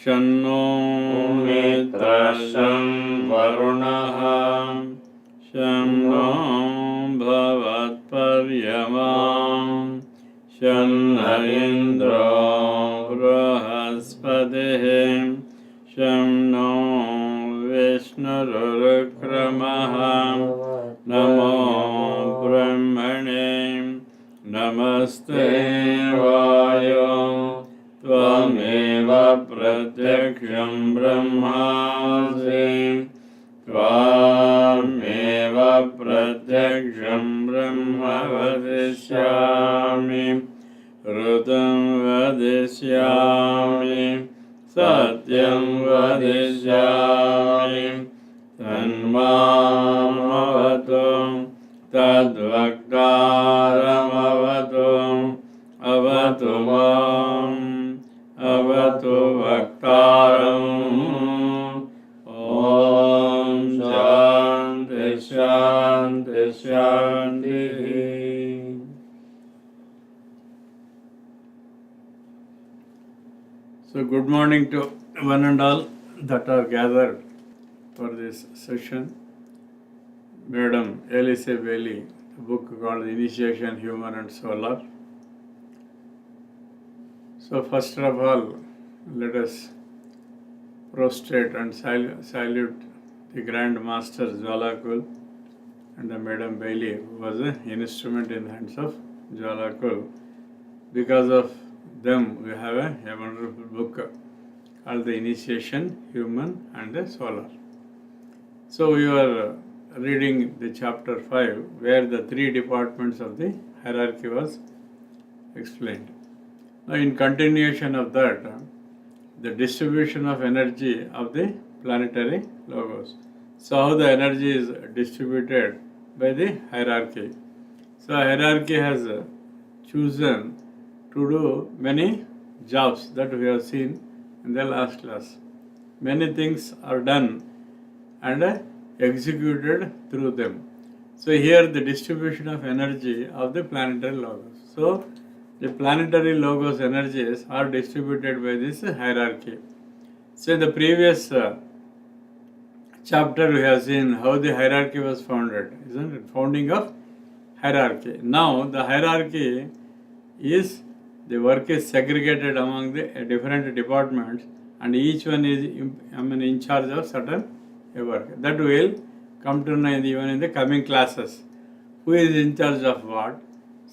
शन्नो मित्रशं वरुणः शन्नो भवत्पर्यमां शन्न इन्द्रो बृहस्पतिः शन्नो विष्णुरुक्रमः नमो ब्रह्मणे नमस्ते वायो त्वमेव प्रत्यक्षं ब्रह्मासि त्वामेव प्रत्यक्षं ब्रह्म वदिष्यामि ऋतं वदिष्यामि सत्यं वदिष्यामि तन्मामवतु तद्वक्तारमवतु अवतु माम् अवतु वक्तारम् ॐ शान्ति शान्ति शान्तिः. So good morning to one and all that are gathered for this session. Madam Alice Bailey, a book called Initiation, Human and Solar. So first of all, let us prostrate and salute the Grand Master Jwalakul and the Madam Bailey, who was an instrument in the hands of Jwalakul. Because of them, we have a wonderful book called The Initiation, Human and the Solar. So we were reading the chapter 5, where the three departments of the hierarchy was explained. Now, in continuation of that, the distribution of energy of the planetary logos. So, how the energy is distributed by the hierarchy. So, hierarchy has chosen to do many jobs that we have seen in the last class. Many things are done and executed through them. So, here the distribution of energy of the planetary logos. So, the planetary logos energies are distributed by this hierarchy. So in the previous chapter we have seen how the hierarchy was founded, isn't it? Founding of hierarchy. Now the hierarchy is, the work is segregated among the different departments and each one is in charge of certain work. That will come to know even in the coming classes. Who is in charge of what?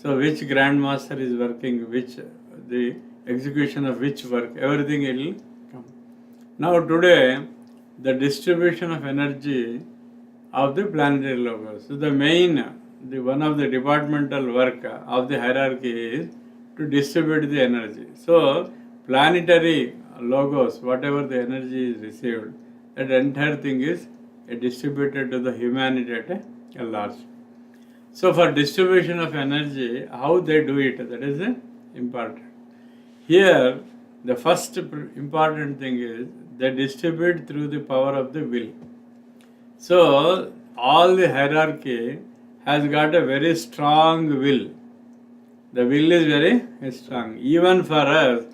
So which grandmaster is working, which the execution of which work, everything will come. Now today, the distribution of energy of the planetary logos. So the one of the departmental work of the hierarchy is to distribute the energy. So planetary logos, whatever the energy is received, that entire thing is distributed to the humanity at a large. So for distribution of energy, how they do it, that is important. Here, the first important thing is they distribute through the power of the will. So all the hierarchy has got a very strong will. The will is very strong. Even for us,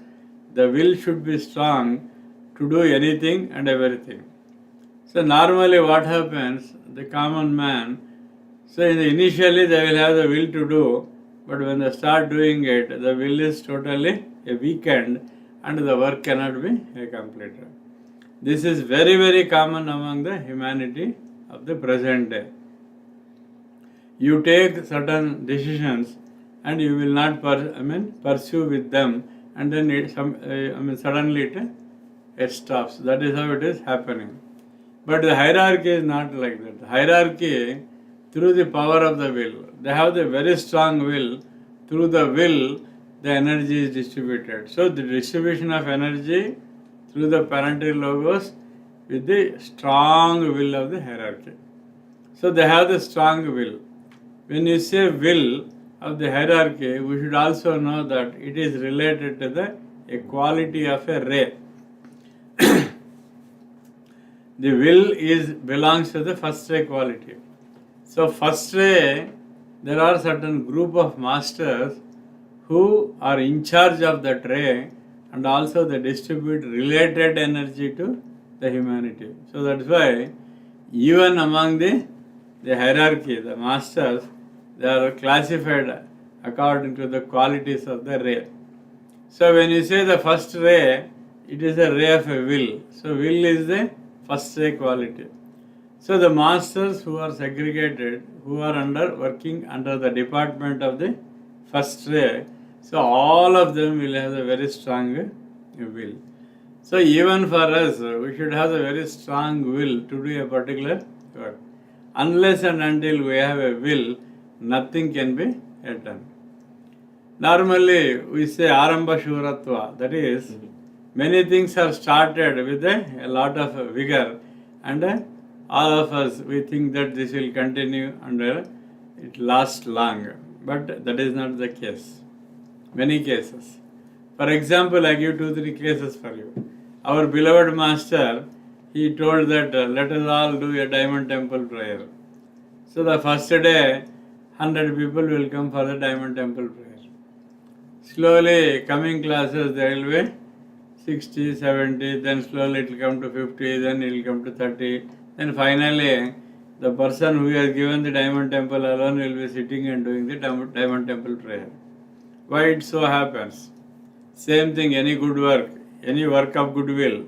the will should be strong to do anything and everything. So normally what happens, the common man, so initially they will have the will to do, but when they start doing it, the will is totally weakened and the work cannot be completed. This is very, very common among the humanity of the present day. You take certain decisions and you will not pursue with them, and then suddenly it stops. That is how it is happening. But the hierarchy is not like that. The hierarchy, through the power of the will, they have the very strong will. Through the will, the energy is distributed. So the distribution of energy through the planetary logos with the strong will of the hierarchy. So they have the strong will. when you say will of the hierarchy, we should also know that it is related to the equality of a ray. The will belongs to the first ray quality. So first ray, there are certain group of masters who are in charge of that ray, and also they distribute related energy to the humanity. So that's why even among the hierarchy, the masters, they are classified according to the qualities of the ray. So when you say the first ray, it is a ray of a will. So will is the first ray quality. So the masters who are segregated, who are working under the department of the first ray, so all of them will have a very strong will. So even for us, we should have a very strong will to do a particular work. Unless and until we have a will, nothing can be done. Normally, we say Aramba Shuratva, that is, many things are started with a lot of vigor, and all of us, we think that this will continue and it lasts long. But that is not the case. Many cases. For example, I give 2-3 cases for you. Our beloved master, he told that let us all do a diamond temple prayer. So the first day, 100 people will come for the diamond temple prayer. Slowly, coming classes, there will be 60, 70, then slowly it will come to 50, then it will come to 30. Then finally, the person who has given the diamond temple alone will be sitting and doing the diamond temple prayer. Why it so happens? Same thing, any good work, any work of goodwill,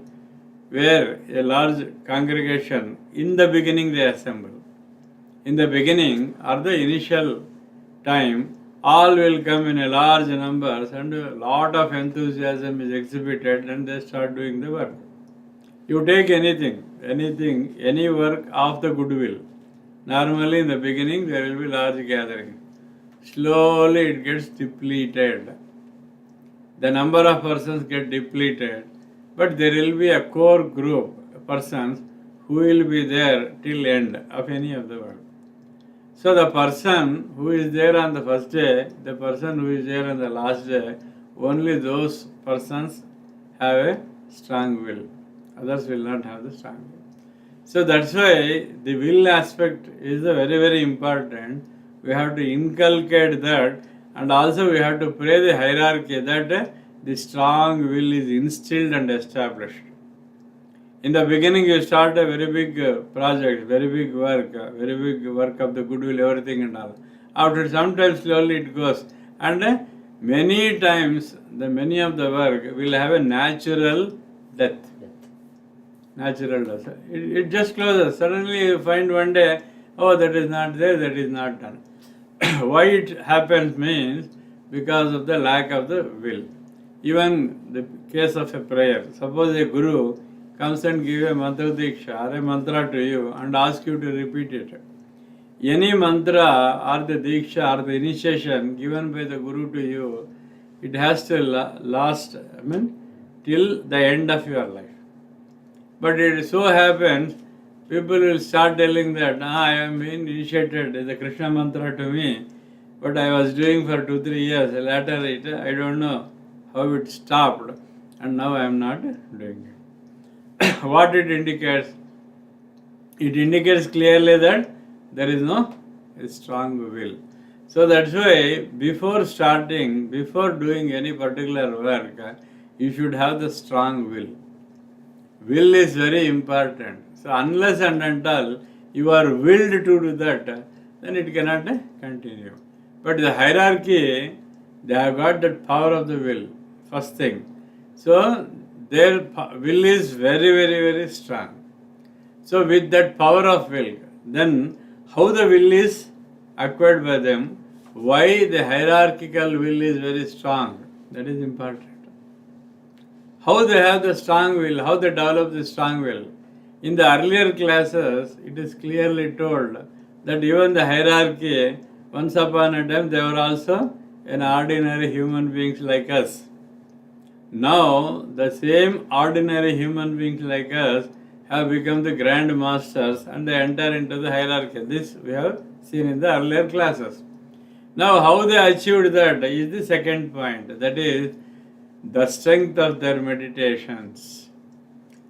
where a large congregation, in the beginning they assemble. In the beginning or the initial time, all will come in a large numbers and a lot of enthusiasm is exhibited and they start doing the work. You take anything, any work of the goodwill. Normally in the beginning there will be large gathering. Slowly it gets depleted. The number of persons get depleted, but there will be a core group of persons who will be there till end of any of the work. So the person who is there on the first day, the person who is there on the last day, only those persons have a strong will. Others will not have the strong will. So that's why the will aspect is very, very important. We have to inculcate that, and also we have to pray the hierarchy that the strong will is instilled and established. In the beginning you start a very big project, very big work of the goodwill, everything and all. After some time slowly it goes, and many times many of the work will have a natural death. Natural death. It just closes. Suddenly you find one day, oh, that is not there, that is not done. Why it happens means because of the lack of the will. Even the case of a prayer. Suppose a guru comes and gives a mantra diksha or a mantra to you and asks you to repeat it. Any mantra or the diksha or the initiation given by the guru to you, it has to last, till the end of your life. But it so happens, people will start telling that, I am being initiated the Krishna mantra to me, but I was doing for 2-3 years. Later, I don't know how it stopped, and now I am not doing it. What it indicates? It indicates clearly that there is no strong will. So that's why before doing any particular work, you should have the strong will. Will is very important. So unless and until you are willed to do that, then it cannot continue. But the hierarchy, they have got that power of the will, first thing. So their will is very, very, very strong. So with that power of will, then how the will is acquired by them, why the hierarchical will is very strong, that is important. How they have the strong will, how they develop the strong will. In the earlier classes, it is clearly told that even the hierarchy, once upon a time, they were also an ordinary human beings like us. Now, the same ordinary human beings like us have become the grand masters and they enter into the hierarchy. This we have seen in the earlier classes. Now, how they achieved that is the second point, that is the strength of their meditations.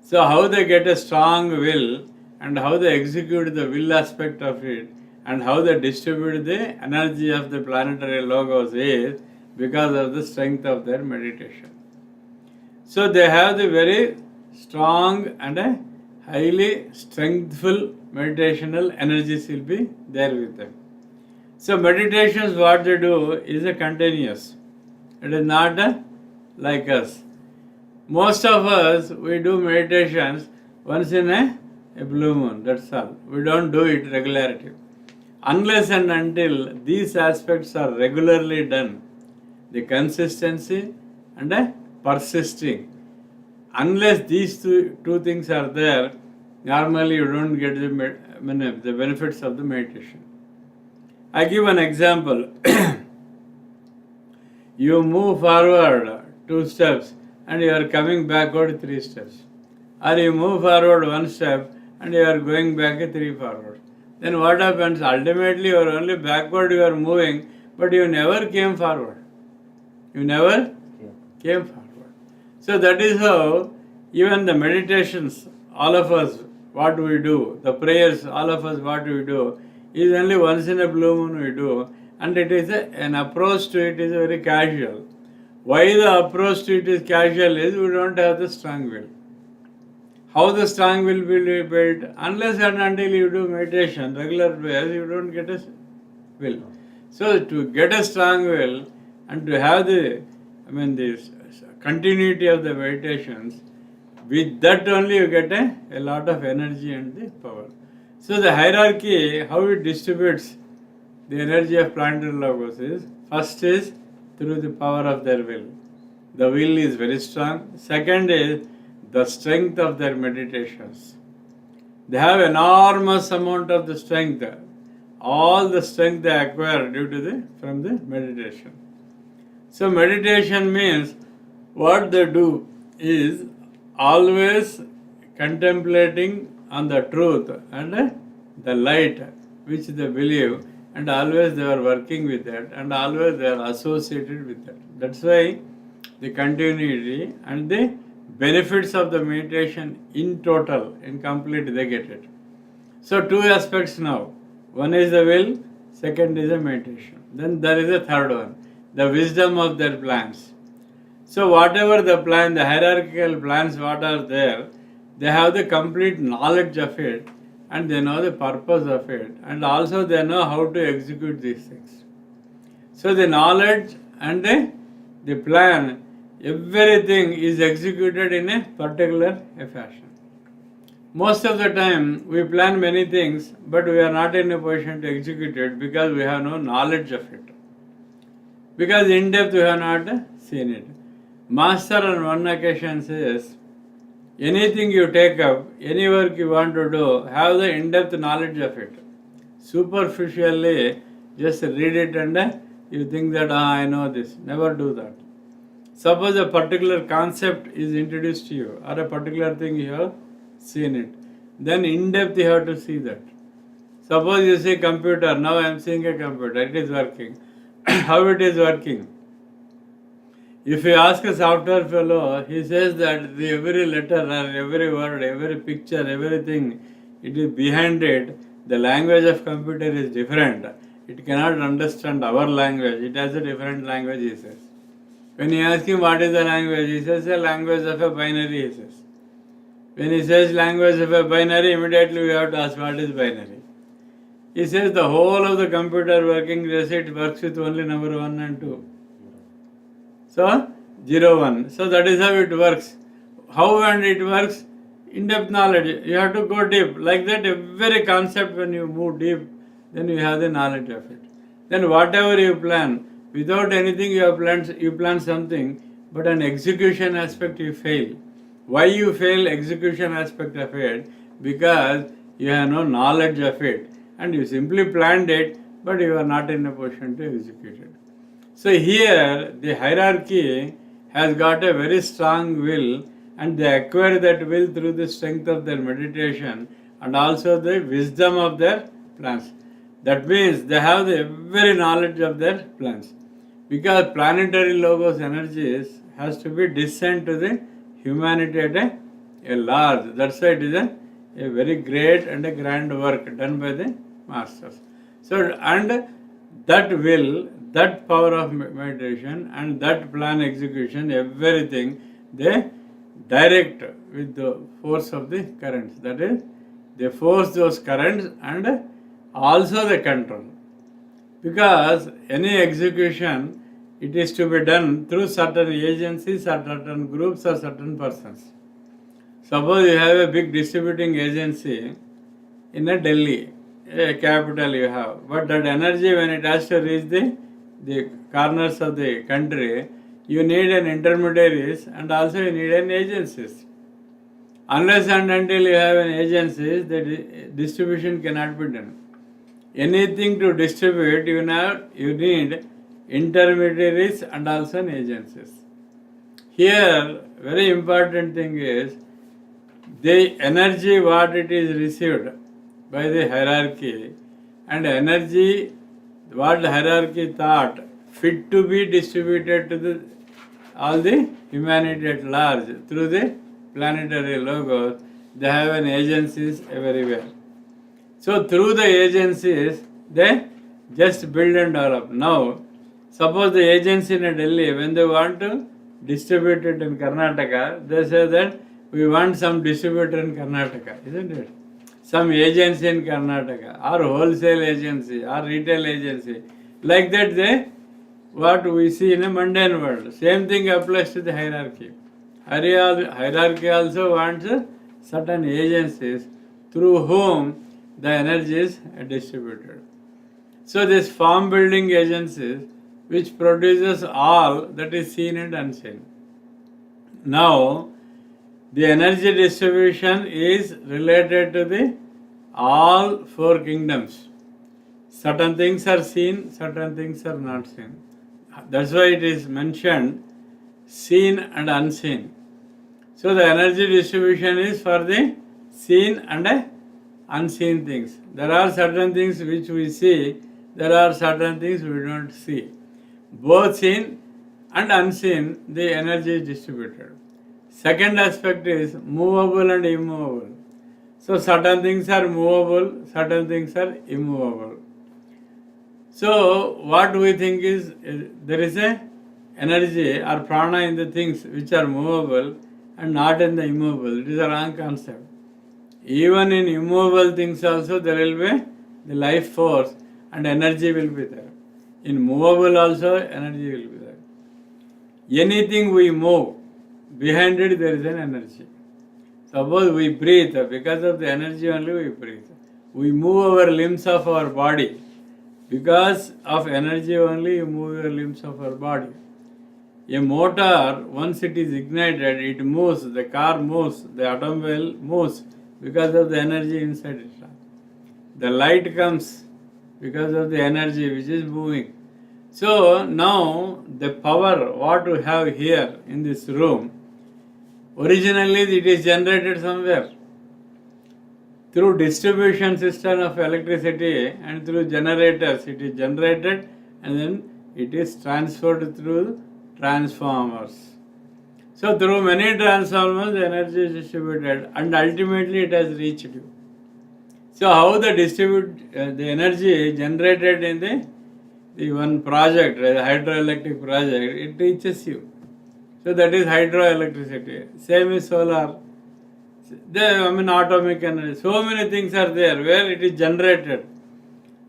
So, how they get a strong will and how they execute the will aspect of it and how they distribute the energy of the planetary logos is because of the strength of their meditation. So, they have the very strong and a highly strengthful meditational energies will be there with them. So meditations, what they do is a continuous. It is not like us. Most of us, we do meditations once in a blue moon, that's all. We don't do it regularly. Unless and until these aspects are regularly done, the consistency and persisting. Unless these two things are there, normally you don't get the benefits of the meditation. I give an example. You move forward 2 steps and you are coming backward 3 steps. Or you move forward 1 step and you are going back 3 forward. Then what happens? Ultimately you are only backward, you are moving, but you never came forward. You never came forward. So that is how even the meditations, all of us, what we do, the prayers, all of us, what we do, is only once in a blue moon we do, and it is an approach to it is very casual. Why the approach to it is casual is we don't have the strong will. How the strong will be built? Unless and until you do meditation, regular prayers, you don't get a will. So to get a strong will and to have the continuity of the meditations, with that only you get a lot of energy and the power. So the hierarchy, how it distributes the energy of planetary logos is, first is through the power of their will. The will is very strong. Second is the strength of their meditations. They have enormous amount of the strength. All the strength they acquire from the meditation. So meditation means what they do is always contemplating on the truth and the light which they believe, and always they are working with that and always they are associated with that. That's why the continuity and the benefits of the meditation in total, in complete, they get it. So 2 aspects now. One is the will, second is the meditation. Then there is a third one, the wisdom of their plans. So whatever the plan, the hierarchical plans what are there, they have the complete knowledge of it and they know the purpose of it and also they know how to execute these things. So the knowledge and the plan, everything is executed in a particular fashion. Most of the time we plan many things but we are not in a position to execute it because we have no knowledge of it. Because in depth we have not seen it. Master on one occasion says, anything you take up, any work you want to do, have the in-depth knowledge of it. Superficially, just read it and you think that, I know this. Never do that. Suppose a particular concept is introduced to you or a particular thing you have seen it. Then in-depth you have to see that. Suppose you see computer, now I am seeing a computer, it is working. How it is working? If you ask a software fellow, he says that every letter or every word, every picture, everything, it is behind it. The language of computer is different. It cannot understand our language. It has a different language, he says. When you ask him what is the language, he says a language of a binary, he says. When he says language of a binary, immediately we have to ask what is binary. He says the whole of the computer working, they say it works with only number 1 and 2. So, 0, 1. So that is how it works. How and it works? In-depth knowledge. You have to go deep. Like that, every concept when you move deep, then you have the knowledge of it. Then whatever you plan, without anything you plan something, but an execution aspect you fail. Why you fail execution aspect of it? Because you have no knowledge of it. And you simply planned it, but you are not in a position to execute it. So here the hierarchy has got a very strong will and they acquire that will through the strength of their meditation and also the wisdom of their plans. That means they have the very knowledge of their plans. Because planetary logos energies has to be descent to the humanity at a large. That's why it is a very great and a grand work done by the masters. So, and that power of meditation and that plan execution, everything, they direct with the force of the currents. That is, they force those currents and also the control. Because any execution, it is to be done through certain agencies or certain groups or certain persons. Suppose you have a big distributing agency in a Delhi, a capital you have, but that energy when it has to reach the corners of the country, you need an intermediaries and also you need an agencies. Unless and until you have an agency, the distribution cannot be done. Anything to distribute, you need intermediaries and also agencies. Here, very important thing is the energy what it is received by the hierarchy and energy what the hierarchy thought fit to be distributed to all the humanity at large through the planetary logos. They have an agencies everywhere. So through the agencies, they just build and develop. Now, suppose the agency in Delhi, when they want to distribute it in Karnataka, they say that we want some distributor in Karnataka, isn't it? Some agency in Karnataka, or wholesale agency, or retail agency. Like that, what we see in a mundane world. Same thing applies to the hierarchy. Hierarchy also wants certain agencies through whom the energy is distributed. So this form building agencies which produces all that is seen and unseen. Now the energy distribution is related to the all four kingdoms. Certain things are seen, certain things are not seen. That's why it is mentioned seen and unseen. So the energy distribution is for the seen and unseen things. There are certain things which we see, there are certain things we don't see. Both seen and unseen, the energy is distributed. Second aspect is movable and immovable. So certain things are movable, certain things are immovable. So what we think is there is a energy or prana in the things which are movable and not in the immovable. It is a wrong concept. Even in immovable things also there will be the life force and energy will be there. In movable also energy will be there. Anything we move, behind it there is an energy. Suppose we breathe, because of the energy only we breathe. We move our limbs of our body. Because of energy only you move your limbs of our body. A motor, once it is ignited, it moves, the car moves, the automobile moves because of the energy inside it. The light comes because of the energy which is moving. So now the power what we have here in this room, originally it is generated somewhere. Through distribution system of electricity and through generators it is generated and then it is transferred through transformers. So through many transformers the energy is distributed and ultimately it has reached you. So how the energy generated in the one project, the hydroelectric project, it reaches you. So that is hydroelectricity. Same is solar. Atomic energy. So many things are there where it is generated.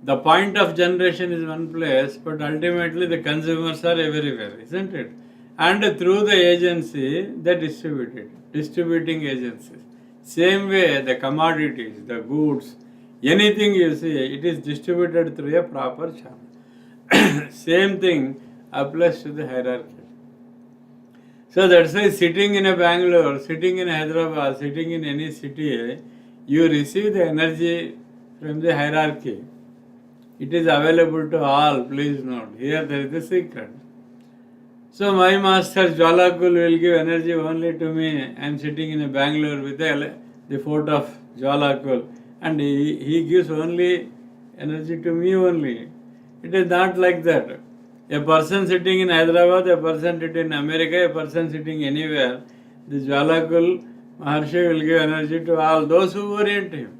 The point of generation is one place, but ultimately the consumers are everywhere, isn't it? And through the agency, they distribute it, distributing agencies. Same way, the commodities, the goods, anything you see, it is distributed through a proper channel. Same thing applies to the hierarchy. So that's why sitting in a Bangalore, sitting in Hyderabad, sitting in any city, you receive the energy from the hierarchy. It is available to all, please note. Here there is a secret. So my master Jwalakul will give energy only to me. I am sitting in a Bangalore with the fort of Jwalakul and he gives only energy to me only. It is not like that. A person sitting in Hyderabad, a person sitting in America, a person sitting anywhere, the Jwalakul Maharshi will give energy to all those who orient him.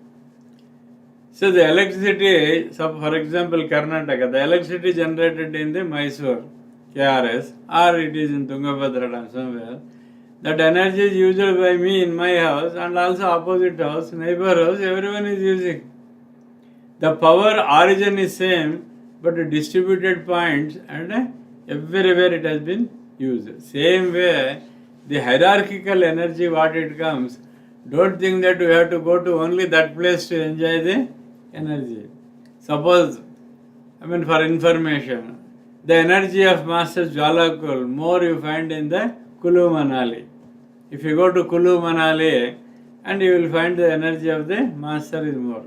So the electricity, for example, Karnataka, the electricity generated in the Mysore, KRS, or it is in Tungabhadra Dam somewhere, that energy is used by me in my house and also opposite house, neighbor house, everyone is using. The power origin is same, but distributed points and everywhere it has been used. Same way, the hierarchical energy what it comes, don't think that you have to go to only that place to enjoy the energy. Suppose, for information, the energy of Master Jwalakul, more you find in the Kulu Manali. If you go to Kulu Manali, and you will find the energy of the Master is more.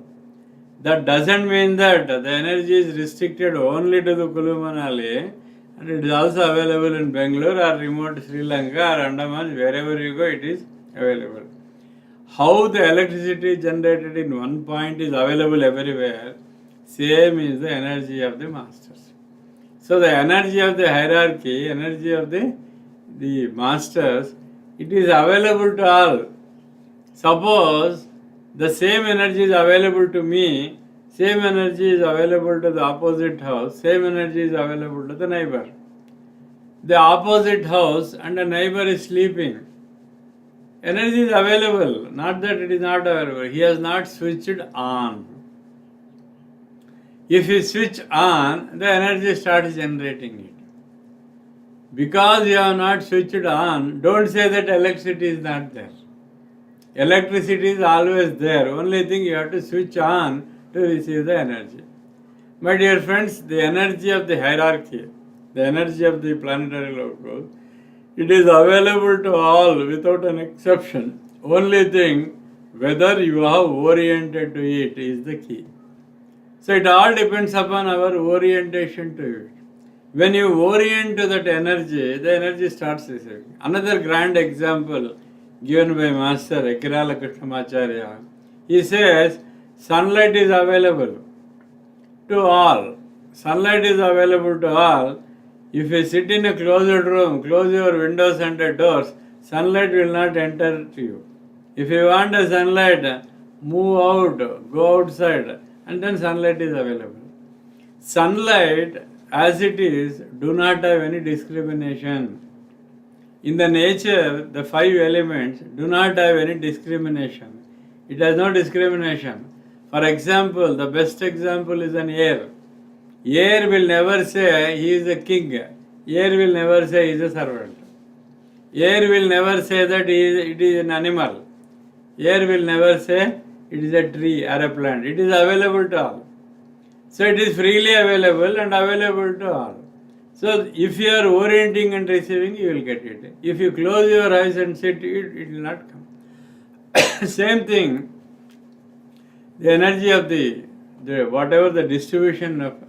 That doesn't mean that the energy is restricted only to the Kulu Manali, and it is also available in Bangalore or remote Sri Lanka or Andaman, wherever you go, it is available. How the electricity generated in one point is available everywhere, same is the energy of the masters. So the energy of the hierarchy, energy of the masters, it is available to all. Suppose the same energy is available to me, same energy is available to the opposite house, same energy is available to the neighbor. The opposite house and the neighbor is sleeping. Energy is available, not that it is not available. He has not switched on. If you switch on, the energy starts generating it. Because you have not switched on, don't say that electricity is not there. Electricity is always there. Only thing you have to switch on to receive the energy. My dear friends, the energy of the hierarchy, the energy of the planetary locus, it is available to all without an exception. Only thing, whether you are oriented to it is the key. So it all depends upon our orientation to it. When you orient to that energy, the energy starts receiving. Another grand example given by Master Ekirala Krishnamacharya, he says, sunlight is available to all. Sunlight is available to all. If you sit in a closed room, close your windows and the doors, sunlight will not enter to you. If you want a sunlight, move out, go outside, and then sunlight is available. Sunlight, as it is, do not have any discrimination. In the nature, the 5 elements do not have any discrimination. It has no discrimination. For example, the best example is an air. Air will never say he is a king. Air will never say he is a servant. Air will never say that it is an animal. Air will never say it is a tree or a plant. It is available to all. So it is freely available and available to all. So if you are orienting and receiving, you will get it. If you close your eyes and sit, it will not come. Same thing, the energy of the whatever the distribution of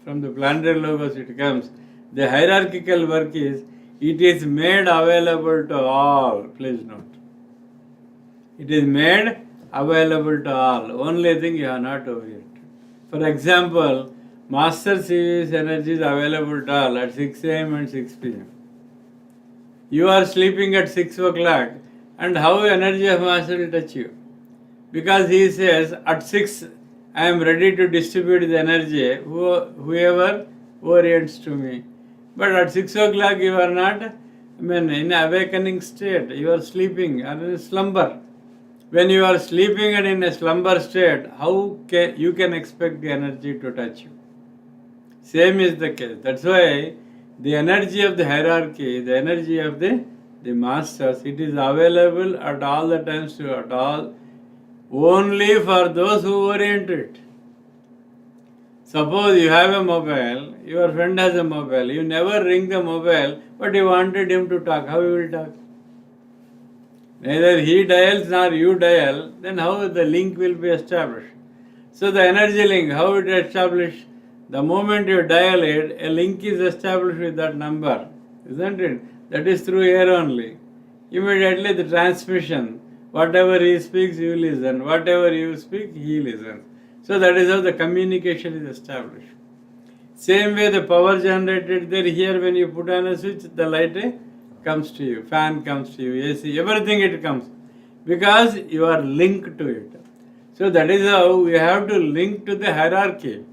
from the planetary logos it comes, the hierarchical work is, it is made available to all. Please note. It is made available to all. Only thing you are not oriented. For example, Master CV's energy is available to all at 6 a.m. and 6 p.m. You are sleeping at 6 o'clock, and how energy of Master will touch you? Because he says, at 6, I am ready to distribute the energy, whoever orients to me. But at 6 o'clock, you are not in awakening state. You are sleeping or in a slumber. When you are sleeping and in a slumber state, how you can expect the energy to touch you? Same is the case. That's why the energy of the hierarchy, the energy of the masters, it is available at all the times to at all, only for those who orient it. Suppose you have a mobile, your friend has a mobile, you never ring the mobile, but you wanted him to talk. How you will talk? Neither he dials nor you dial, then how the link will be established? So the energy link, how it is established? The moment you dial it, a link is established with that number, isn't it? That is through air only. Immediately the transmission, whatever he speaks, you listen. Whatever you speak, he listens. So that is how the communication is established. Same way the power generated there, here when you put on a switch, the light comes to you, fan comes to you, AC, everything it comes. Because you are linked to it. So that is how we have to link to the hierarchy.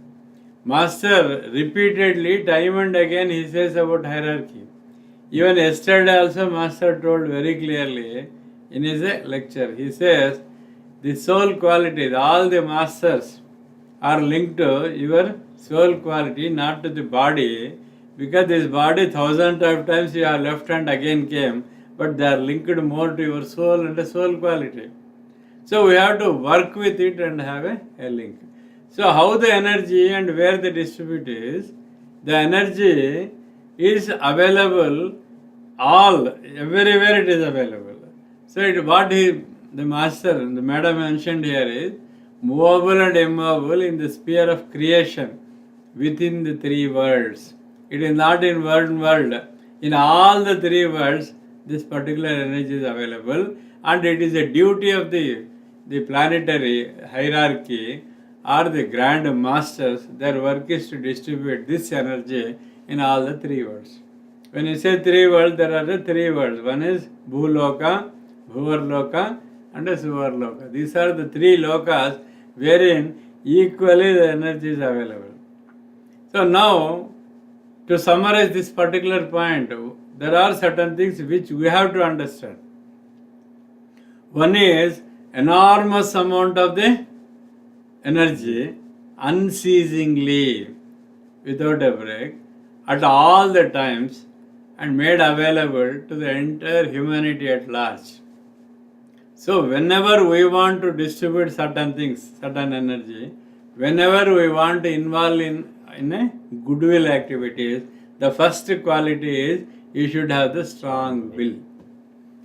Master repeatedly, time and again, he says about hierarchy. Even yesterday also Master told very clearly in his lecture, he says, the soul qualities, all the masters are linked to your soul quality, not to the body, because this body thousands of times you are left and again came, but they are linked more to your soul and the soul quality. So we have to work with it and have a link. So how the energy and where the distribute is, the energy is available everywhere it is available. So the master, the madam mentioned here is movable and immovable in the sphere of creation within the three worlds. It is not in one world. In all the three worlds, this particular energy is available, and it is a duty of the planetary hierarchy or the grand masters. Their work is to distribute this energy in all the three worlds. When you say three worlds, there are the three worlds. One is Bhuloka, Bhuvarloka, and Suvarloka. These are the three lokas wherein equally the energy is available. So now, to summarize this particular point, there are certain things which we have to understand. One is enormous amount of the energy unceasingly, without a break, at all the times, and made available to the entire humanity at large. So whenever we want to distribute certain things, certain energy, whenever we want to involve in a goodwill activities, the first quality is you should have the strong will.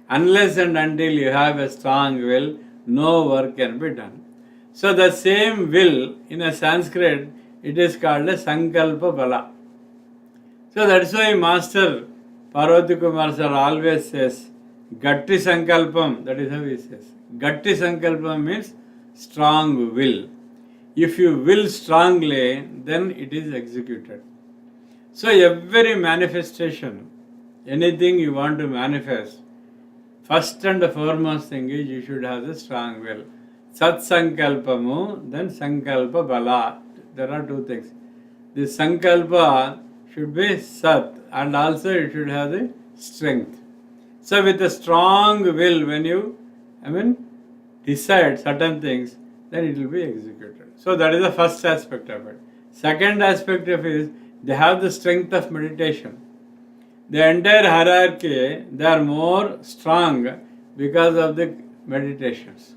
Unless and until you have a strong will, no work can be done. So the same will, in a Sanskrit, it is called a Sankalpa Bala. So that's why Master Parvati Kumar sir always says, Gatti Sankalpam, that is how he says. Gatti Sankalpam means strong will. If you will strongly, then it is executed. So every manifestation, anything you want to manifest, first and the foremost thing is you should have the strong will. Sat Sankalpamu, then Sankalpa Bala. There are two things. The Sankalpa should be Sat, and also it should have the strength. So with a strong will, when you decide certain things, then it will be executed. So that is the first aspect of it. Second aspect of it is they have the strength of meditation. The entire hierarchy, they are more strong because of the meditations.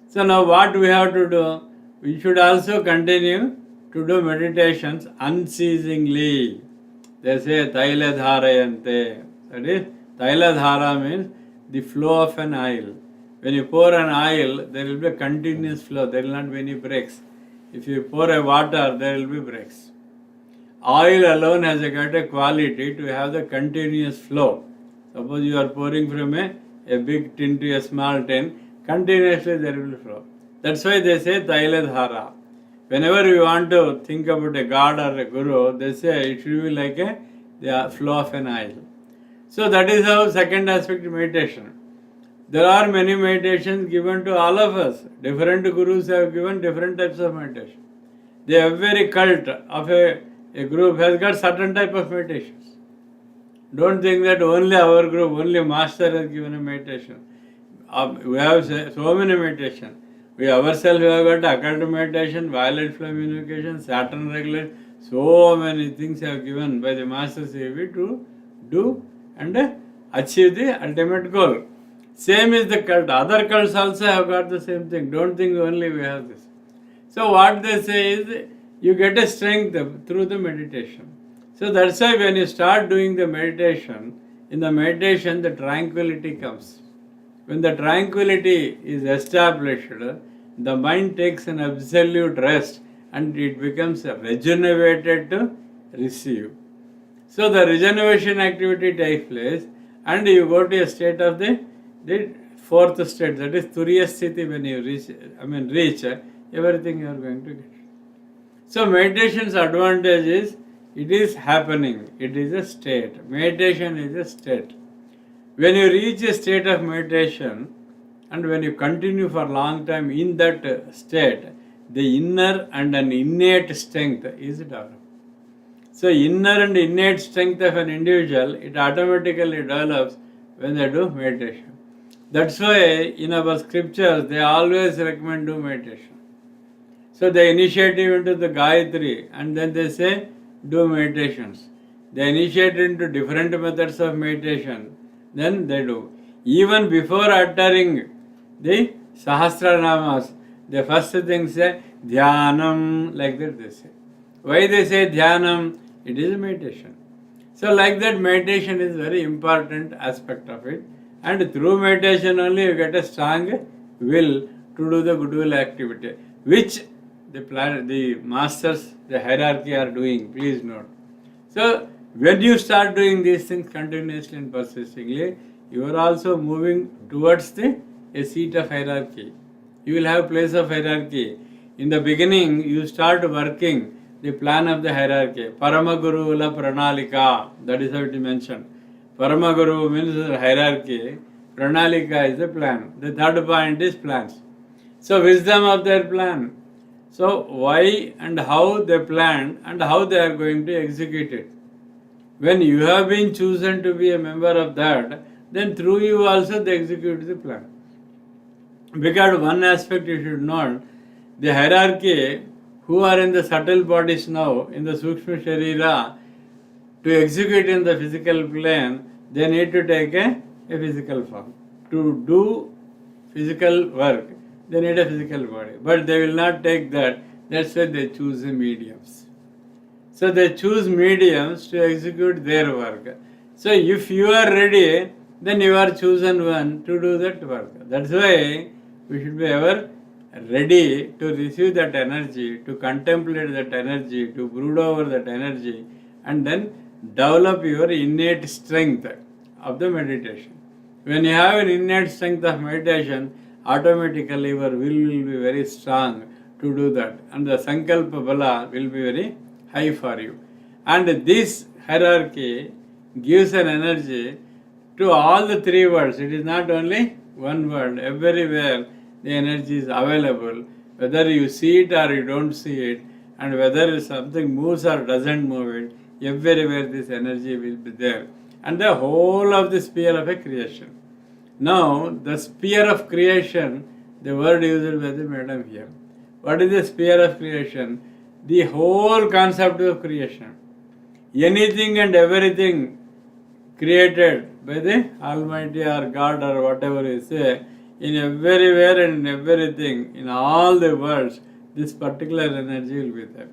So now what we have to do? We should also continue to do meditations unceasingly. They say Taila Dharayante. That is, Taila Dhara means the flow of an oil. When you pour an oil, there will be a continuous flow. There will not be any breaks. If you pour a water, there will be breaks. Oil alone has got a quality to have the continuous flow. Suppose you are pouring from a big tin to a small tin, continuously there will be flow. That's why they say Taila Dhara. Whenever you want to think about a god or a guru, they say it should be like the flow of an oil. So that is how second aspect of meditation. There are many meditations given to all of us. Different gurus have given different types of meditation. The every cult of a group has got certain type of meditations. Don't think that only our group, only master has given a meditation. We have so many meditations. We ourselves have got occult meditation, violet flame invocation, Saturn regular. So many things have given by the masters to do and achieve the ultimate goal. Same is the cult. Other cults also have got the same thing. Don't think only we have this. So what they say is you get a strength through the meditation. So that's why when you start doing the meditation, in the meditation the tranquility comes. When the tranquility is established, the mind takes an absolute rest and it becomes regenerated to receive. So the regeneration activity takes place and you go to a state of the fourth state, that is Turiya Sthiti. When you reach, everything you are going to get. So meditation's advantage is it is happening. It is a state. Meditation is a state. When you reach a state of meditation and when you continue for a long time in that state, the inner and an innate strength is developed. So inner and innate strength of an individual, it automatically develops when they do meditation. That's why in our scriptures they always recommend do meditation. So they initiate you into the Gayatri and then they say do meditations. They initiate into different methods of meditation, then they do. Even before uttering the Sahasranamas, the first thing say Dhyanam, like that they say. Why they say Dhyanam? It is meditation. So like that meditation is very important aspect of it, and through meditation only you get a strong will to do the goodwill activity, which the masters, the hierarchy are doing, please note. So when you start doing these things continuously and persistently, you are also moving towards a seat of hierarchy. You will have place of hierarchy. In the beginning, you start working the plan of the hierarchy. Paramaguru la pranalika, that is how it is mentioned. Paramaguru means hierarchy, pranalika is the plan. The third point is plans. So wisdom of their plan. So why and how they planned and how they are going to execute it. When you have been chosen to be a member of that, then through you also they execute the plan. Because one aspect you should note, the hierarchy who are in the subtle bodies now, in the Sukshma Sharira, to execute in the physical plane, they need to take a physical form. To do physical work, they need a physical body. But they will not take that. That's why they choose the mediums. So they choose mediums to execute their work. So if you are ready, then you are chosen one to do that work. That's why we should be ever ready to receive that energy, to contemplate that energy, to brood over that energy, and then develop your innate strength of the meditation. When you have an innate strength of meditation, automatically your will be very strong to do that, and the Sankalpa Bala will be very high for you. And this hierarchy gives an energy to all the three worlds. It is not only one world, everywhere the energy is available, whether you see it or you don't see it, and whether something moves or doesn't move it, everywhere this energy will be there. And the whole of the sphere of a creation. Now, the sphere of creation, the word used by the madam here. What is the sphere of creation? The whole concept of creation. Anything and everything created by the Almighty or God or whatever you say, in everywhere and in everything, in all the worlds, this particular energy will be there.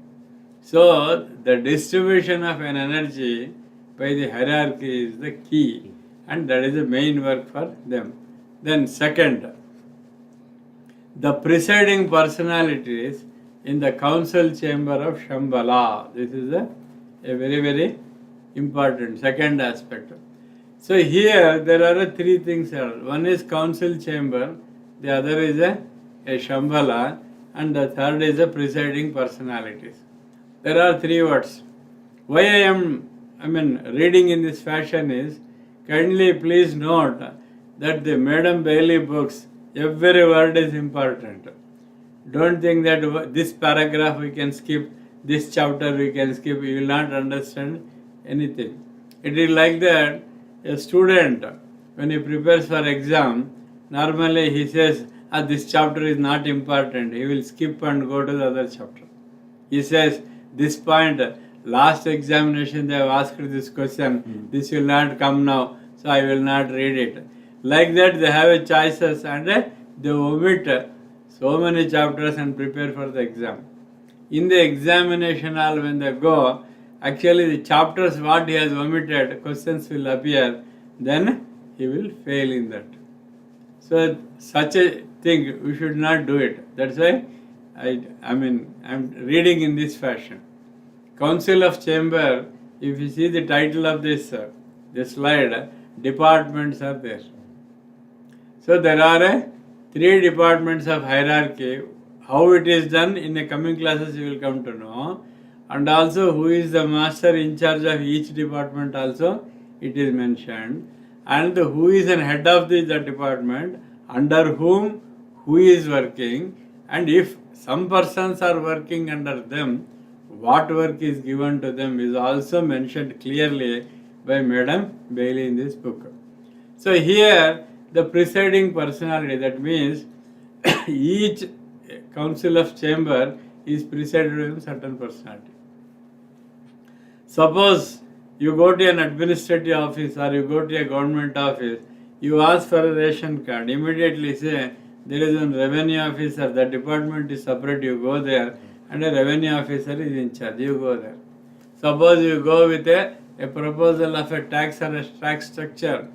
So, the distribution of an energy by the hierarchy is the key, and that is the main work for them. Then second, the presiding personalities in the council chamber of Shambhala. This is a very, very important second aspect. So here there are three things. One is council chamber, the other is a Shambhala, and the third is a presiding personalities. There are three words. Why I am reading in this fashion is, kindly please note that the Madam Bailey books, every word is important. Don't think that this paragraph we can skip, this chapter we can skip, you will not understand anything. It is like that a student, when he prepares for exam, normally he says, this chapter is not important, he will skip and go to the other chapter. He says, this point, last examination they have asked this question, this will not come now, so I will not read it. Like that they have a choices and they omit so many chapters and prepare for the exam. In the examination hall when they go, actually the chapters what he has omitted, questions will appear, then he will fail in that. So such a thing, we should not do it. That's why I'm reading in this fashion. Council of Chamber, if you see the title of this slide, departments are there. So there are three departments of hierarchy. how it is done in the coming classes you will come to know, and also who is the master in charge of each department also it is mentioned, and who is an head of the department, under whom who is working, and if some persons are working under them, what work is given to them is also mentioned clearly by Madam Bailey in this book. So here the presiding personality, that means each council of chamber is presided by a certain personality. Suppose you go to an administrative office or you go to a government office, you ask for a ration card, immediately say there is a revenue officer, the department is separate, you go there, and a revenue officer is in charge, you go there. Suppose you go with a proposal of a tax or a tax structure,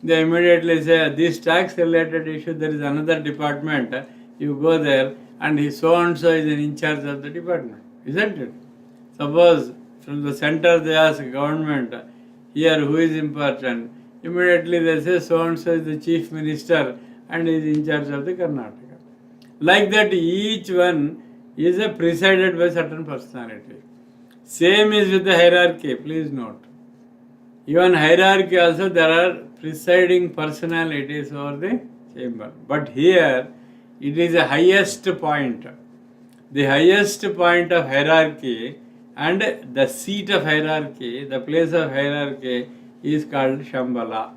they immediately say this tax related issue, there is another department, you go there and he so and so is in charge of the department, isn't it? Suppose from the center they ask government, here who is important, immediately they say so and so is the chief minister and is in charge of the Karnataka. Like that each one is presided by certain personality. Same is with the hierarchy, please note. Even hierarchy also there are presiding personalities over the chamber. But here it is the highest point. The highest point of hierarchy and the seat of hierarchy, the place of hierarchy is called Shambhala.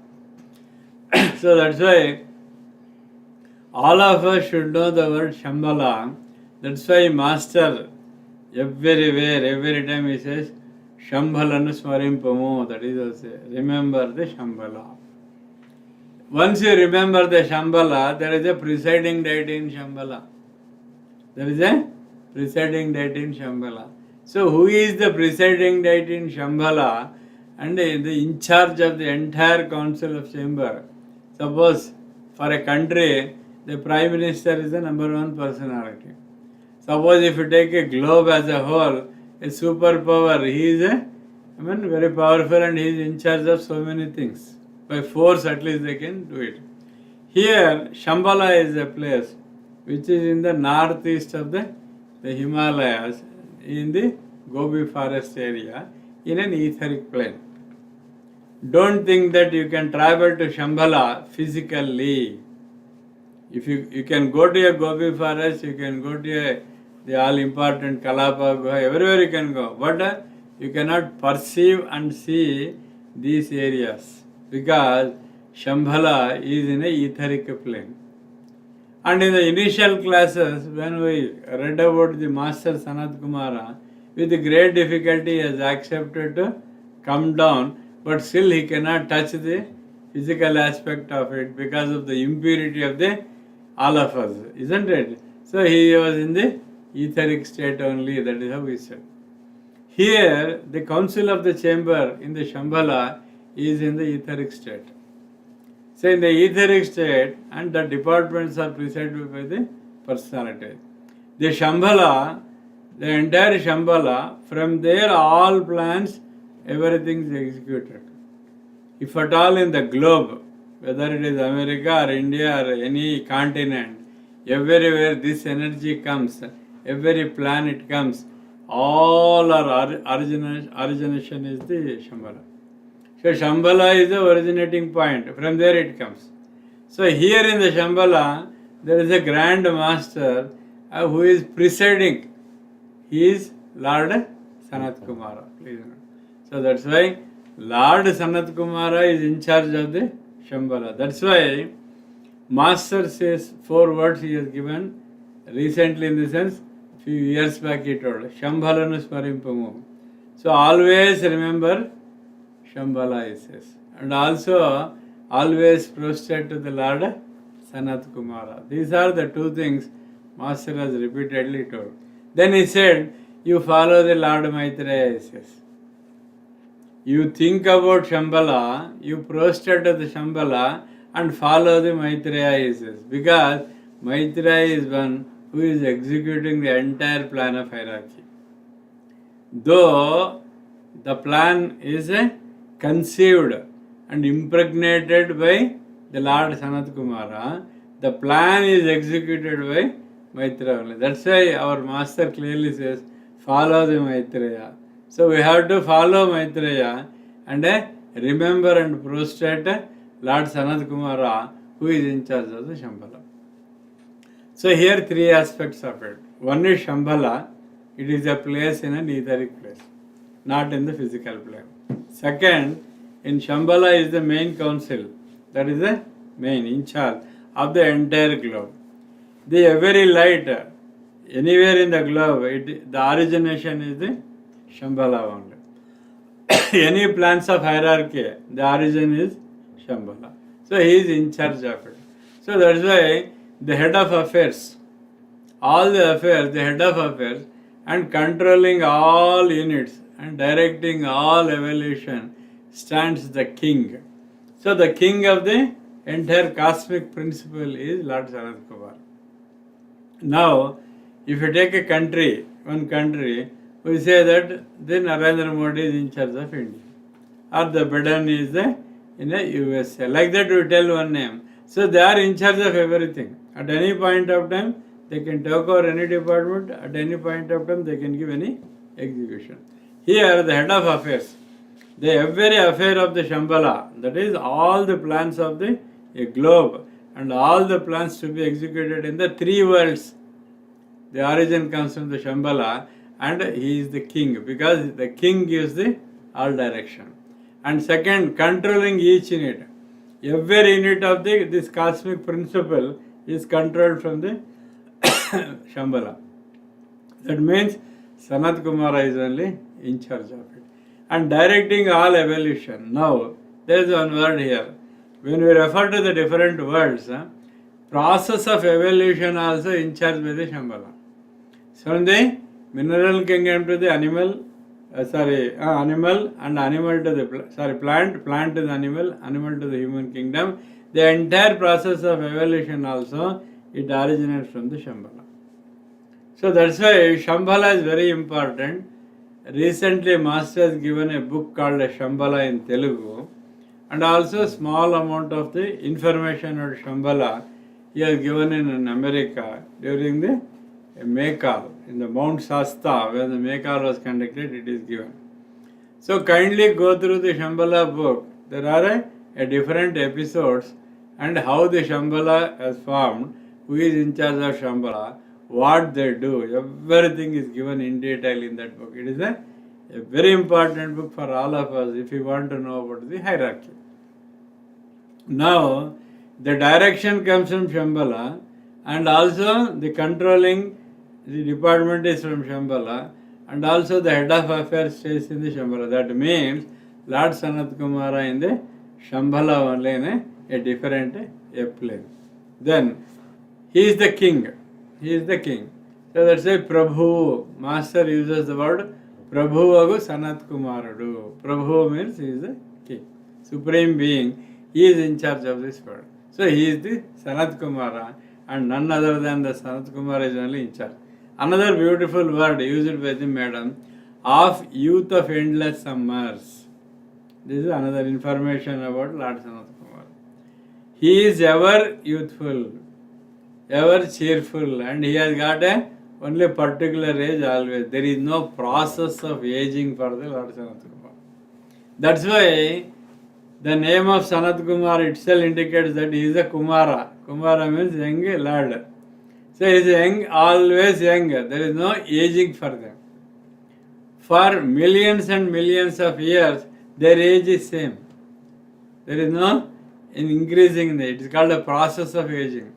So that's why all of us should know the word Shambhala. That's why Master everywhere, every time he says Shambhalanu Smarimpamu, that is also remember the Shambhala. Once you remember the Shambhala, there is a presiding deity in Shambhala. There is a presiding deity in Shambhala. So who is the presiding deity in Shambhala and the in charge of the entire council of chamber? Suppose for a country, the Prime Minister is the number one personality. Suppose if you take a globe as a whole, a superpower, he is very powerful and he is in charge of so many things. By force at least they can do it. Here, Shambhala is a place which is in the northeast of the Himalayas, in the Gobi forest area, in an etheric plane. Don't think that you can travel to Shambhala physically. If you can go to a Gobi forest, you can go to the all important Kalapa Guha, everywhere you can go. But you cannot perceive and see these areas because Shambhala is in a etheric plane. And in the initial classes, when we read about the Master Sanat Kumara, with great difficulty he has accepted to come down, but still he cannot touch the physical aspect of it because of the impurity of all of us, isn't it? So he was in the etheric state only, that is how we said. Here, the council of the chamber in the Shambhala is in the etheric state. So in the etheric state, and the departments are presided by the personality. The Shambhala, the entire Shambhala, from there all plans, everything is executed. If at all in the globe, whether it is America or India or any continent, everywhere this energy comes, every planet comes, all our origination is the Shambhala. So Shambhala is the originating point, from there it comes. So here in the Shambhala, there is a Grand Master who is presiding. He is Lord Sanat Kumara. Please note. So that's why Lord Sanat Kumara is in charge of the Shambhala. That's why Master says 4 words he has given recently, in the sense few years back he told Shambhalanu Smarimpamu. So always remember Shambhala, he says. And also always prostrate to the Lord Sanat Kumara. These are the 2 things Master has repeatedly told. Then he said, you follow the Lord Maitreya, he says. You think about Shambhala, you prostrate to the Shambhala and follow the Maitreya, he says. Because Maitreya is one who is executing the entire plan of hierarchy. Though the plan is conceived and impregnated by the Lord Sanat Kumara, the plan is executed by Maitreya only. That's why our master clearly says, follow the Maitreya. So we have to follow Maitreya and remember and prostrate Lord Sanat Kumara, who is in charge of the Shambhala. So here three aspects of it. One is Shambhala, it is a place in an etheric place, not in the physical plane. Second, in Shambhala is the main council, that is the main in charge of the entire globe. The every light, anywhere in the globe, the origination is the Shambhala only. Any plans of hierarchy, the origin is Shambhala. So he is in charge of it. So that's why the head of affairs, all the affairs, the head of affairs, and controlling all units and directing all evolution stands the king. So the king of the entire cosmic principle is Lord Sanat Kumar. Now, if you take a country, one country, we say that then Narendra Modi is in charge of India, or the Biden is in the USA. Like that we tell one name. So they are in charge of everything. At any point of time, they can take over any department. At any point of time, they can give any execution. Here, the head of affairs, the every affair of the Shambhala, that is all the plans of the globe and all the plans to be executed in the three worlds. The origin comes from the Shambhala, and he is the king, because the king gives the all direction. And second, controlling each unit. Every unit of this cosmic principle is controlled from the Shambhala. That means Sanat Kumara is only in charge of it. And directing all evolution. Now, there is one word here. When we refer to the different words, process of evolution also in charge by the Shambhala. So from the mineral kingdom to the animal, animal and animal to the plant to the animal to the human kingdom. The entire process of evolution also, it originates from the Shambhala. So that's why Shambhala is very important. Recently, Master has given a book called Shambhala in Telugu, and also small amount of the information on Shambhala he has given in America during the Maycall, in the Mount Shasta, where the Maycall was conducted, it is given. So kindly go through the Shambhala book. There are a different episodes and how the Shambhala has formed, who is in charge of Shambhala, what they do, everything is given in detail in that book. It is a very important book for all of us if you want to know about the hierarchy. Now, the direction comes from Shambhala, and also the controlling the department is from Shambhala, and also the head of affairs stays in the Shambhala. That means Lord Sanat Kumara in the Shambhala only in a different plane. Then he is the king. He is the king. So that's why Prabhu, Master uses the word Prabhu Agu Sanat Kumaradu. Prabhu means he is the king, supreme being. He is in charge of this world. So he is the Sanat Kumara, and none other than the Sanat Kumara is only in charge. Another beautiful word used by the madam, of youth of endless summers. This is another information about Lord Sanat Kumara. He is ever youthful, ever cheerful, and he has got only particular age always. There is no process of aging for the Lord Sanat Kumara. That's why the name of Sanat Kumar itself indicates that he is a Kumara. Kumara means young lad. So he is young, always young. There is no aging for them. For millions and millions of years, their age is same. There is no increasing in it. It is called a process of aging.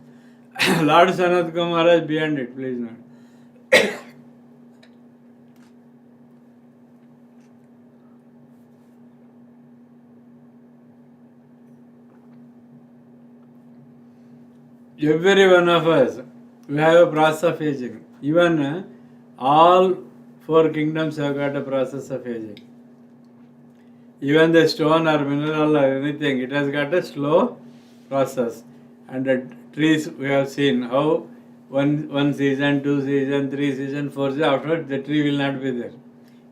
Lord Sanat Kumara is beyond it, please note. Every one of us, we have a process of aging. Even all four kingdoms have got a process of aging. Even the stone or mineral or anything, it has got a slow process. And the trees, we have seen how one season, 2 season, 3 season, 4 season, after the tree will not be there.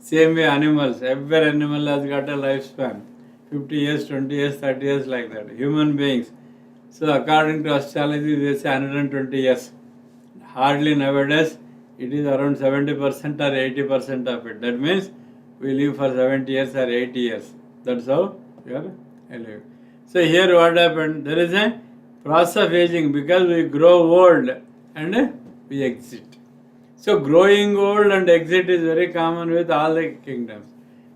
Same way animals, every animal has got a lifespan. 50 years, 20 years, 30 years like that. Human beings. So according to astrology, they say 120 years. hardly nowadays it is around 70% or 80% of it. That means we live for 70 years or 80 years. That's how we are alive. So here what happened? There is a process of aging because we grow old and we exit. So growing old and exit is very common with all the kingdoms.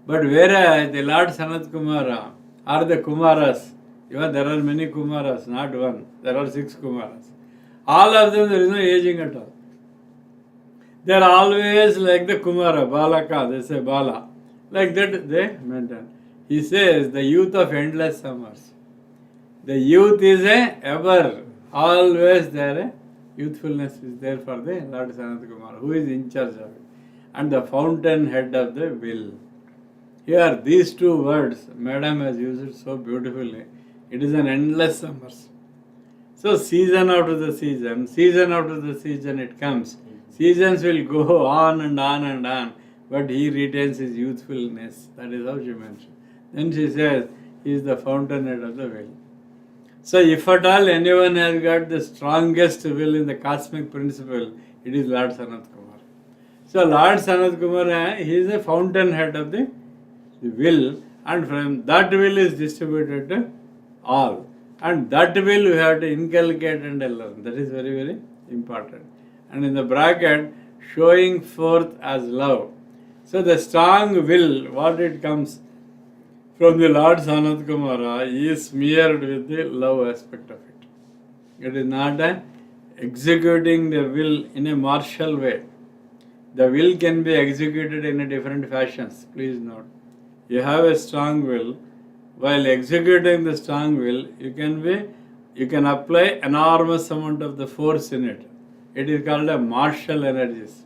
But whereas the Lord Sanat Kumara or the Kumaras, even there are many Kumaras, not one, there are 6 Kumaras. All of them there is no aging at all. They are always like the Kumara, Balaka, they say Bala. Like that they maintain. He says the youth of endless summers. The youth is ever, always there. Youthfulness is there for the Lord Sanat Kumara, who is in charge of it. And the fountain head of the will. Here, these 2 words, Madam has used it so beautifully. It is an endless summers. So, season after the season it comes. Seasons will go on and on and on, but he retains his youthfulness. That is how she mentioned. Then she says, he is the fountainhead of the will. So, if at all anyone has got the strongest will in the cosmic principle, it is Lord Sanat Kumar. So, Lord Sanat Kumar, he is the fountainhead of the will, and from that will is distributed to all. And that will we have to inculcate and learn. That is very, very important. And in the bracket, showing forth as love. So the strong will, what it comes from the Lord Sanat Kumara, is smeared with the love aspect of it. It is not executing the will in a martial way. The will can be executed in a different fashions. Please note. You have a strong will. While executing the strong will, you can apply enormous amount of the force in it. It is called a martial energies.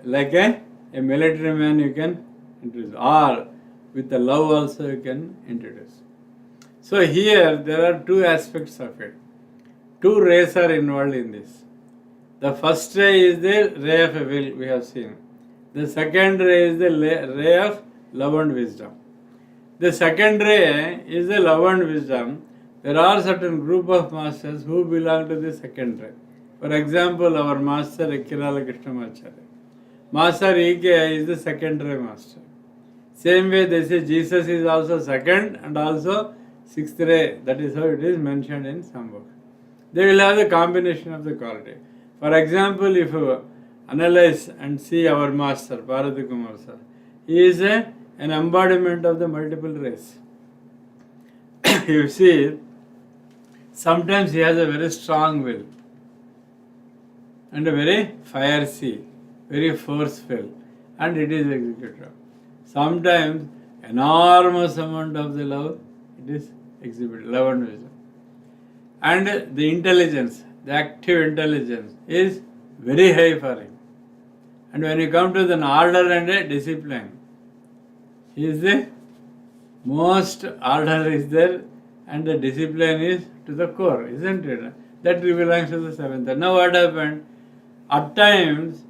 Like a military man you can introduce, or with the love also you can introduce. So here there are 2 aspects of it. 2 rays are involved in this. The first ray is the ray of a will we have seen. The second ray is the ray of love and wisdom. The second ray is the love and wisdom. There are certain group of masters who belong to the second ray. For example, our master Kirala Krishnamacharya. Master E.K. is the second ray master. Same way they say Jesus is also second and also 6th ray. That is how it is mentioned in some book. They will have the combination of the quality. For example, if you analyze and see our master, Bharati Kumar sir, he is an embodiment of the multiple rays. You see, sometimes he has a very strong will and a very fiery, very forceful, and it is executed. Sometimes enormous amount of the love, it is exhibited, love and wisdom. And the intelligence, the active intelligence is very high for him. And when you come to the order and a discipline, he is the most order is there and the discipline is to the core, isn't it? That belongs to the 7th. Now what happened? At times,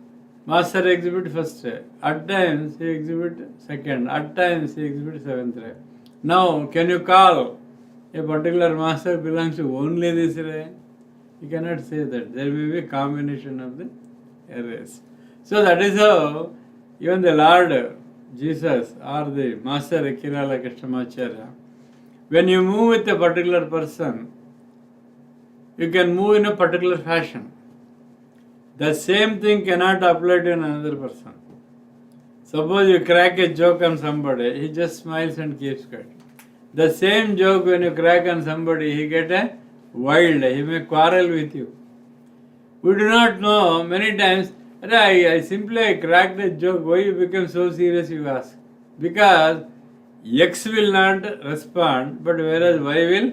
master exhibit first ray. At times, he exhibit second. At times, he exhibit 7th ray. Now, can you call a particular master belongs to only this ray? You cannot say that. There may be a combination of the rays. So that is how even the Lord Jesus or the Master Kirala Krishnamacharya, when you move with a particular person, you can move in a particular fashion. The same thing cannot apply to another person. Suppose you crack a joke on somebody, he just smiles and keeps quiet. The same joke when you crack on somebody, he get a wild, he may quarrel with you. We do not know many times, I simply cracked a joke, why you become so serious, you ask. Because X will not respond, but whereas Y will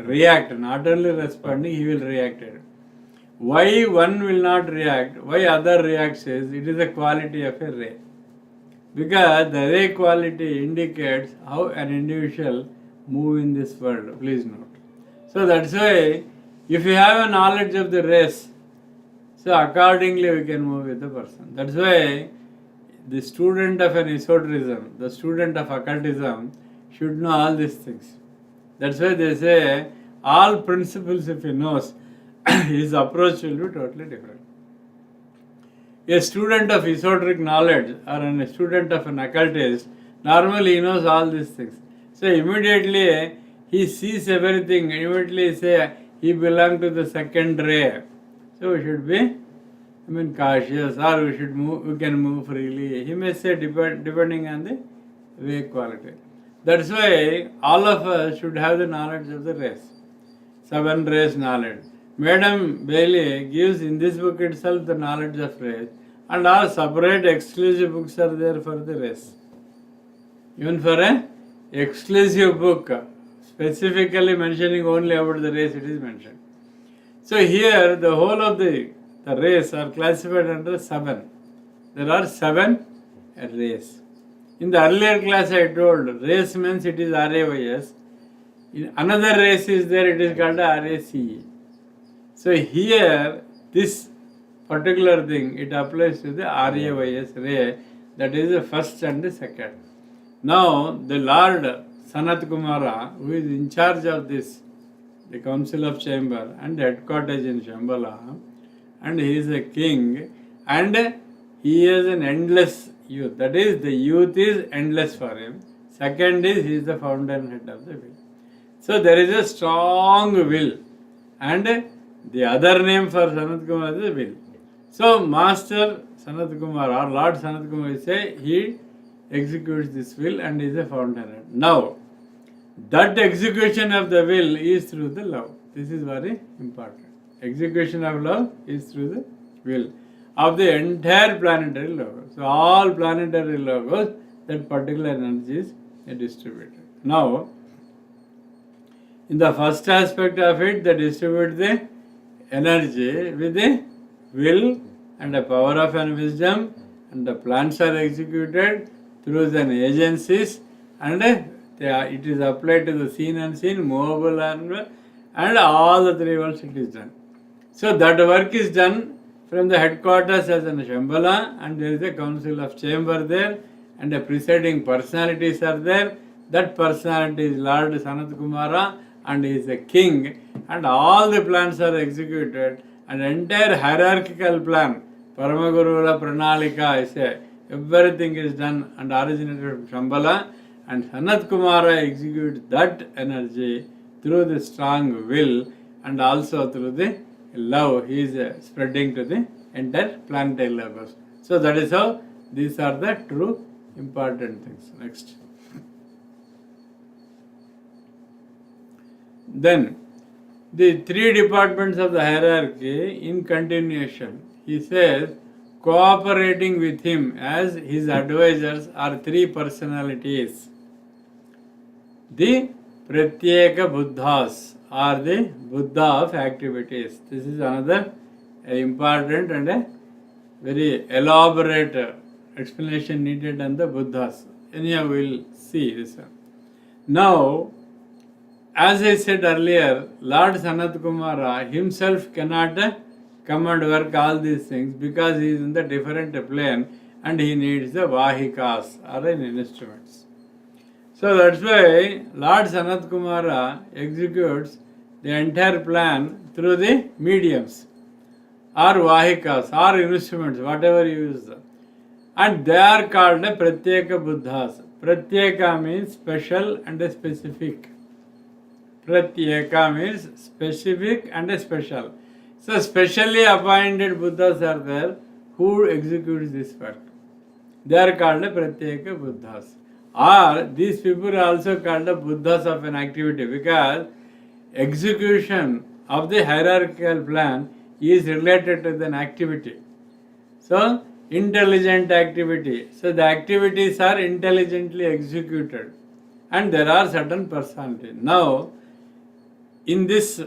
react. Not only responding, he will react. Why one will not react, why other reacts is, it is a quality of a ray. Because the ray quality indicates how an individual move in this world, please note. So that's why, if you have a knowledge of the race, so accordingly we can move with the person. That's why the student of an esotericism, the student of occultism should know all these things. That's why they say all principles if he knows, his approach will be totally different. A student of esoteric knowledge or a student of an occultist, normally he knows all these things. So immediately he sees everything, immediately say he belongs to the second ray. So we should be cautious, or we can move freely. He may say depending on the way quality. That's why all of us should have the knowledge of the race. 7 race knowledge. Madam Bailey gives in this book itself the knowledge of race, and all separate exclusive books are there for the race. Even for an exclusive book, specifically mentioning only about the race, it is mentioned. So here the whole of the race are classified under 7. There are 7 race. In the earlier class I told race means it is RAYS. Another race is there, it is called RACE. So here this particular thing, it applies to the RAYS ray, that is the first and the second. Now the Lord Sanat Kumara, who is in charge of this, the Council of Chamber and the headquarters in Shambhala, and he is a king, and he is an endless youth. That is, the youth is endless for him. Second is, he is the founder and head of the will. So there is a strong will, and the other name for Sanat Kumar is the will. So Master Sanat Kumar or Lord Sanat Kumar say he executes this will and is a founder. Now, that execution of the will is through the love. This is very important. Execution of love is through the will of the entire planetary logos. So all planetary logos, that particular energy is distributed. Now, in the first aspect of it, they distribute the energy with the will and the power of an wisdom, and the plans are executed through the agencies, and it is applied to the seen and unseen, movable and all the 3 worlds it is done. So that work is done from the headquarters as in Shambhala, and there is a council of chamber there, and the presiding personalities are there. That personality is Lord Sanat Kumara, and he is a king, and all the plans are executed, and entire hierarchical plan, Paramagurula Pranalika, is everything is done and originated from Shambhala, and Sanat Kumara executes that energy through the strong will and also through the love he is spreading to the entire planetary logos. So that is how these are the true important things. Next. Then the 3 departments of the hierarchy in continuation. He says cooperating with him as his advisors are 3 personalities. The Pratyeka Buddhas are the Buddha of activities. This is another important and a very elaborate explanation needed on the Buddhas. Anyhow, we will see this one. Now, as I said earlier, Lord Sanat Kumara himself cannot come and work all these things because he is in the different plane and he needs the Vahikas or instruments. So that's why Lord Sanat Kumara executes the entire plan through the mediums or Vahikas or instruments, whatever you use. And they are called Pratyeka Buddhas. Pratyeka means special and specific. Pratyeka means specific and special. So specially appointed Buddhas are there who execute this work. They are called Pratyeka Buddhas. Or these people are also called the Buddhas of an activity because execution of the hierarchical plan is related to an activity. So intelligent activity. So the activities are intelligently executed and there are certain personalities. Now in this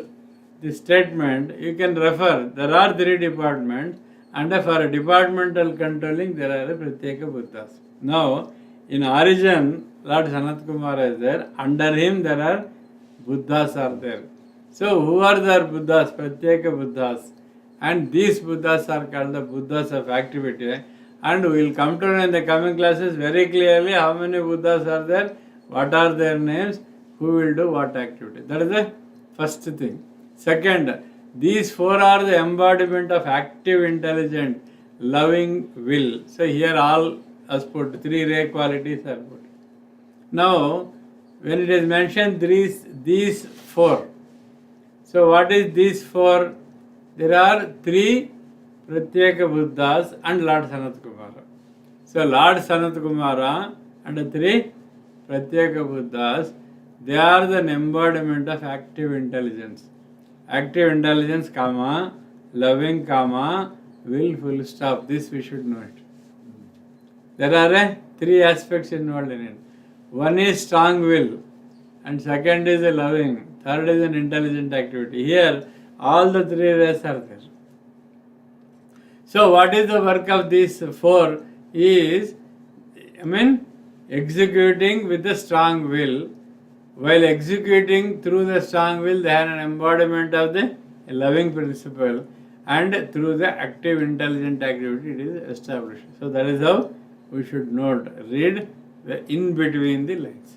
statement you can refer, there are 3 departments and for departmental controlling there are Pratyeka Buddhas. Now in origin Lord Sanat Kumara is there, under him there are Buddhas are there. So who are the Buddhas? Pratyeka Buddhas. And these Buddhas are called the Buddhas of activity. And we will come to know in the coming classes very clearly how many Buddhas are there, what are their names, who will do what activity. That is the first thing. Second, these 4 are the embodiment of active intelligence loving will. So here all as put 3 ray qualities are put. Now when it is mentioned these 4, so what is these 4? There are 3 Pratyeka Buddhas and Lord Sanat Kumara. So Lord Sanat Kumara and 3 Pratyeka Buddhas, they are the embodiment of active intelligence. Active intelligence, comma, loving, comma, will, full stop. This we should know it. There are 3 aspects involved in it. One is strong will, and second is a loving, third is an intelligent activity. Here, all the 3 rays are there. So what is the work of these 4 is, executing with the strong will. While executing through the strong will, they are an embodiment of the loving principle, and through the active intelligent activity it is established. So that is how we should note, read the in between the lines.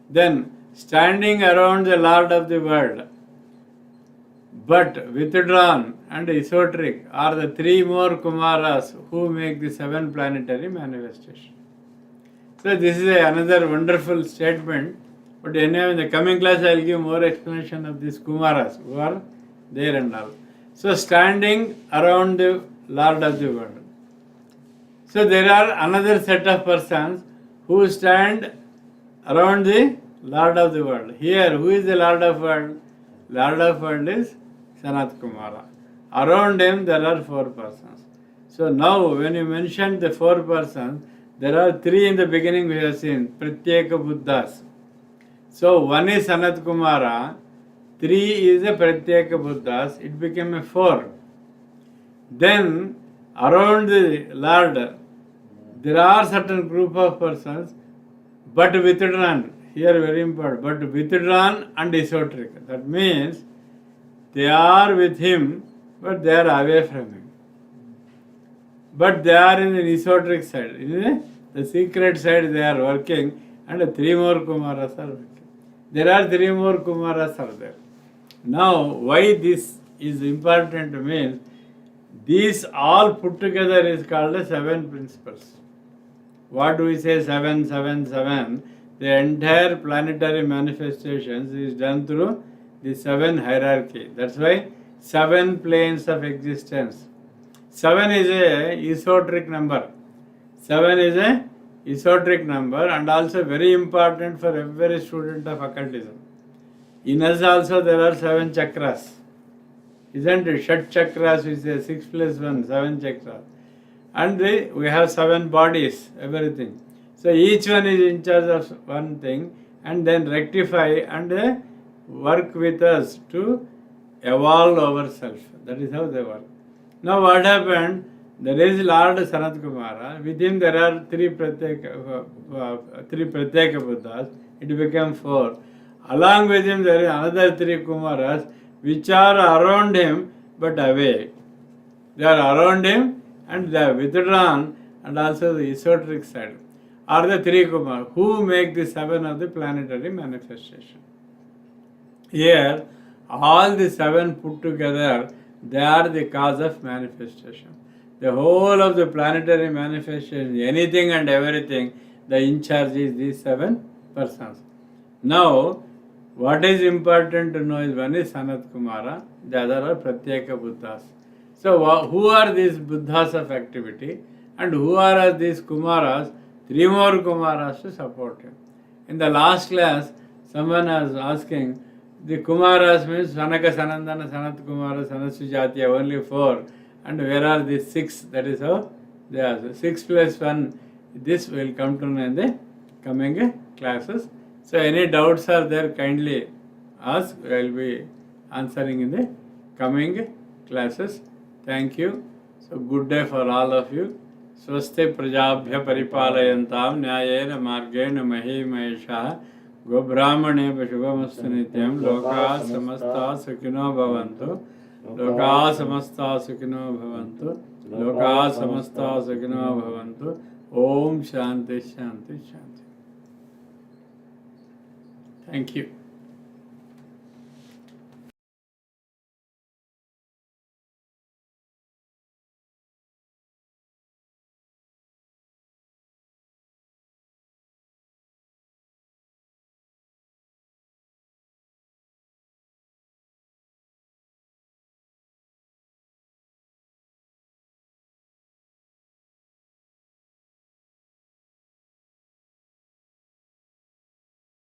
Then, standing around the Lord of the world, but withdrawn and esoteric, are the 3 more Kumaras who make the 7 planetary manifestations. So this is another wonderful statement. But anyway, in the coming class I will give more explanation of these Kumaras who are there and all. So standing around the Lord of the world. So there are another set of persons who stand around the Lord of the world. Here, who is the Lord of the world? Lord of the world is Sanat Kumara. Around him there are 4 persons. So now when you mention the 4 persons, there are 3 in the beginning we have seen, Pratyeka Buddhas. So 1 is Sanat Kumara, 3 is a Pratyeka Buddhas, it became a 4. Then around the Lord, there are certain group of persons, but withdrawn, here very important, but withdrawn and esoteric. That means they are with him, but they are away from him. But they are in the esoteric side, in the secret side they are working, and 3 more Kumaras are working. There are 3 more Kumaras are there. Now, why this is important means, these all put together is called the 7 principles. What do we say 7, 7, 7? The entire planetary manifestations is done through the 7 hierarchy. That's why 7 planes of existence. 7 is a esoteric number. 7 is a esoteric number and also very important for every student of occultism. In us also there are 7 chakras. Isn't it? Shat chakras, we say 6 plus 1, 7 chakras. And we have 7 bodies, everything. So each one is in charge of one thing and then rectify and work with us to evolve ourselves. That is how they work. Now what happened? There is Lord Sanat Kumara. With him there are 3 Pratyeka Buddhas. It became 4. Along with him there is another 3 Kumaras which are around him but away. They are around him and they are withdrawn, and also the esoteric side are the 3 Kumaras who make the 7 of the planetary manifestation. Here all the 7 put together, they are the cause of manifestation. The whole of the planetary manifestation, anything and everything, the in charge is these 7 persons. Now, what is important to know is one is Sanat Kumara, the other are Pratyeka Buddhas. So, who are these Buddhas of activity and who are these Kumaras? 3 more Kumaras to support him. In the last class, someone was asking, the Kumaras means Sanaka, Sanandana, Sanat Kumara, Sanat Sujatya, only 4. And where are the 6? That is how they are. 6 plus 1. This will come to know in the coming classes. So any doubts are there, kindly ask. I will be answering in the coming classes. Thank you. So good day for all of you. Swaste prajabhya paripalayantam nyayena margena mahimesha gobrahmane shubhamastu nityam loka samasta sukhino bhavantu. लोका समस्ता सुखिनो भवन्तु लोका समस्ता सुखिनो भवन्तु ओम शांति शांति शांति. Thank you.